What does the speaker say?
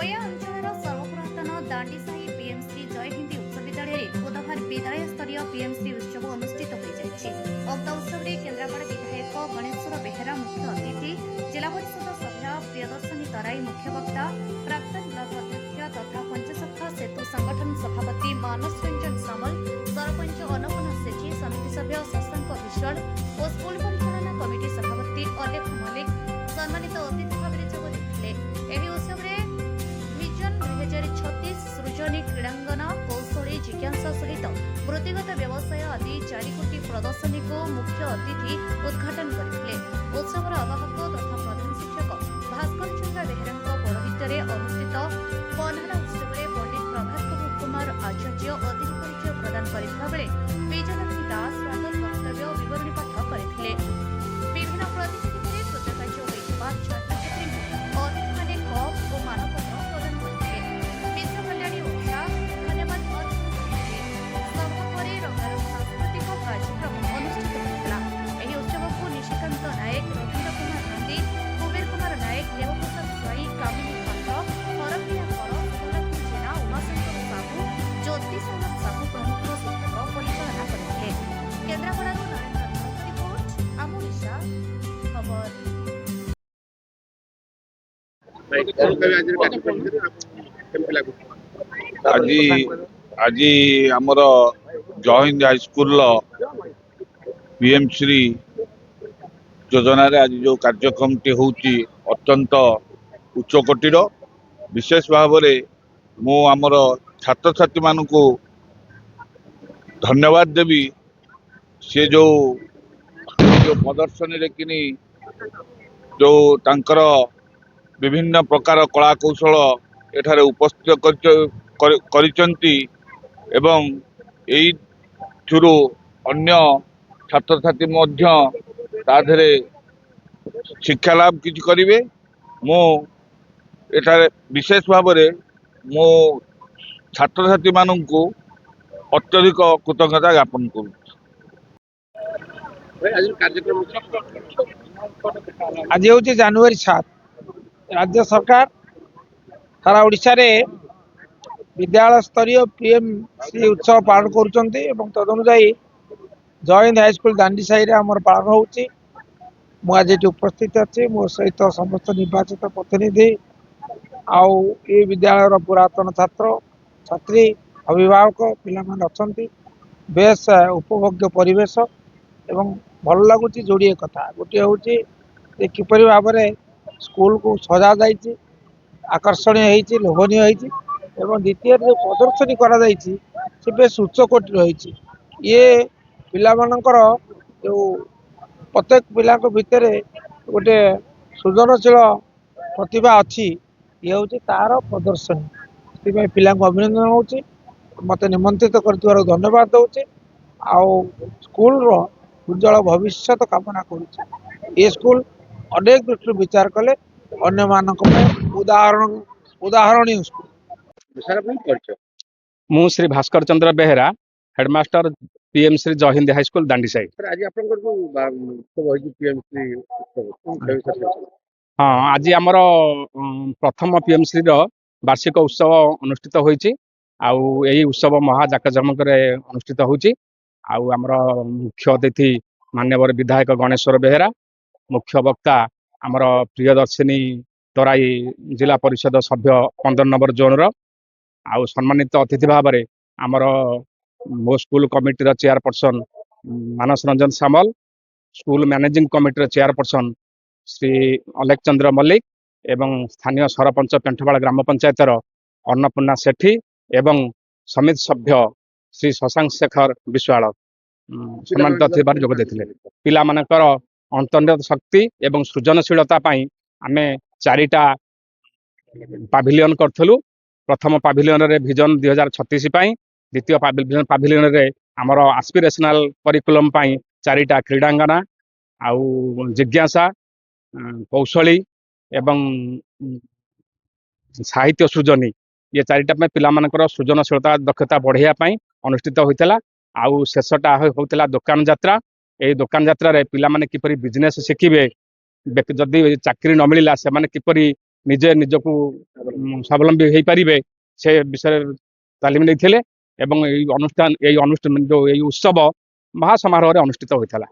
कोया अंचल सर्वपुरातन दांडीसाही पीएमसी जय हिंदी उच्च विद्यालय बुधवार विधाय स्तरीय पीएमसी उत्सव अनुष्ठित हो उक्त उत्सव में केन्द्रापड़ा विधायक गणेश्वर बेहेरा मुख्य अतिथि, जिला परिषद सभ्य प्रियदर्शनी तराई मुख्य वक्ता, प्राक्तन ब्लक अध्यक्ष तथा पंचसखा सेतु संगठन सभापति मानस रंजन सामल, सरपंच अनपन सेठी, समिति सभ्य शशांक विश्वाल और स्कूल परिचालना कमिटी सभापति अलेख मल्लिक सम्मानित अतिथि भाव में जोग देते। उत्सव विजन 2036 सृजनी क्रीड़ांगन कौशली जिज्ञासा सहित वृत्तिगत व्यवसाय आदि 4 कोटी प्रदर्शनी को मुख्य अतिथि उद्घाटन करते। उत्सव अवाहक तथा प्रधान शिक्षक भास्कर चंद्र बेहेरा पौरोहित्य अनुष्ठित पन्हारा उत्सव में पंडित प्रभात कुमार आचार्य अधिक परिचय प्रदान करथिबा बेले विजयलक्ष्मी दास स्वागत वक्तव्य विवरणी पाठ करथिले। विभिन्न प्रतियोगितारे प्रतिकार्य होइथिबा छात्रछात्री अतिथिमाने कप और मानपत्र प्रदान करथिले। विश्व कल्याणी ओषा धन्यवाद सर्वोपरि रंगारंग सांस्कृतिक कार्यक्रम अनुष्ठित होइଥିଲା। ଏହି ଉତ୍ସବକୁ ନିଶିକାନ୍ତ ନାୟକ, ରବୀନ୍ଦ୍ର କୁମାର ନନ୍ଦୀ, କୁବେର କୁମାର ନାୟକ, ଦେବପ୍ରସାଦ ସ୍ୱାଇଁ, କାମିନୀ ପାତ୍ର, ହରପ୍ରିୟା କର, ସୁଲକ୍ଷ୍ମୀ ଜେନା, ଉମାଶଙ୍କର ସାହୁ, ଜ୍ୟୋତି ସାଗର ସାହୁ ପ୍ରମୁଖ ଶିକ୍ଷକ ପରିଚାଳନା କରିଥିଲେ। କେନ୍ଦ୍ରାପଡ଼ାରୁ ନରେନ୍ଦ୍ର ଧଳଙ୍କ ରିପୋର୍ଟ, ଆମ ଓଡ଼ିଶା ଖବର। आज आमर जय हिंद हाईस्कूल पीएमसी योजना आज जो कार्यक्रम टी होची अत्यंत उच्चकोटीर विशेष भाव में मु आमर छात्र छात्री मान को धन्यवाद देवी। से जो प्रदर्शनी किनी जो तांकर विभिन्न प्रकार कला कौशल एठारे उपस्थित करिचंती एवं एई थ्रु अन्य छात्र छात्री मध्य ताधरे शिक्षा लाभ किछि करिवे। मो एठारे विशेष भाव में मो छात्र छात्री माननकु अत्यधिक कृतज्ञता ज्ञापन करू। आज हूँ जनवरी 7 राज्य सरकार सारा ओडिशा रे विद्यालय स्तरीय पीएमसी उत्सव पालन करुँच तदनुजाई जय हिंद हाईस्कूल दांडीसाही आमर पालन होची। मुझे उपस्थित अच्छी मो सहित समस्त निर्वाचित प्रतिनिधि आउ ये विद्यालय पुरातन छात्र छात्री अभिभावक पिला अच्छा बेस उपभोग्य परिवेश एवं भल लगुच। जोड़े कथा गोटे हूँ किपर भाव में स्कूल को सजा जाइए आकर्षणीय होती लोभनीय होती एवं द्वितीय जो प्रदर्शनी करा बेस उच्चकोटी रही। ये पिला मानकर जो प्रत्येक पिला भितर गोटे सृजनशील प्रतिभा अच्छी ये हूँ तार प्रदर्शनी पिला अभिनंदन हो मत निमंत्रित कर धन्यवाद दूचे। स्कूल रो उज्जवल भविष्य कामना कर स्कूल अनेक दृष्टि विचार कले अन्य मानक उदाहरणीय स्कूल। मु श्री भास्कर चंद्र बेहेरा हेडमास्टर पीएमसी जय हिंद हाईस्कूल दांडीसाही। हाँ आज आमर प्रथम पीएमसी वार्षिक उत्सव अनुष्ठित होईची। यही उत्सव महा जाकजमक अनुष्ठित होची। आमर मुख्य अतिथि माननीय विधायक गणेश्वर बेहेरा, मुख्य वक्ता आमर प्रियदर्शिनी तराई जिला परिषद सभ्य 15 नंबर जोन रो सम्मानित अतिथि भाव में आमर मो school committee chairperson Manas Ranjan Samal, school managing committee chairperson Shri Alekh Chandra Mallik एवं स्थानीय सरपंच पेंठवाड़ ग्राम पंचायतर अन्नपूर्णा सेठी एवं समिति सभ्य श्री शशांक शेखर विश्वाल सम्मानित अतिथि जोग देथिले। पिला मानकर अंतर्निहित शक्ति एवं सृजनशीलता पाई आमे 4टा पाभिलियन करथलु। प्रथम पाभिलियन रे विजन 2036 पाई, द्वितीय पाभिलियन रे हमर एस्पिरेशनल करिकुलम पाई 4टा क्रीड़ांगना आउ जिज्ञासा कौशली एवं साहित्य सृजनी ये 4टा में पिला मानकर सृजनशीलता दक्षता बढ़ाइया पाई अनुष्ठित होइतला। आउ शेषटा होइतला दुकान यात्रा। ए दुकान यात्रा रे पिला माने किपरि बिजनेस शिखिबे, जदि चाकरी न मिलला से माने किपरि ନିଜେ ନିଜକୁ ସ୍ୱାବଲମ୍ବୀ ହେଇପାରିବେ ସେ ବିଷୟରେ ତାଲିମ ନେଇଥିଲେ ଏବଂ ଏଇ ଅନୁଷ୍ଠାନ ଯୋଉ ଏଇ ଉତ୍ସବ ମହାସମାରୋହରେ ଅନୁଷ୍ଠିତ ହୋଇଥିଲା।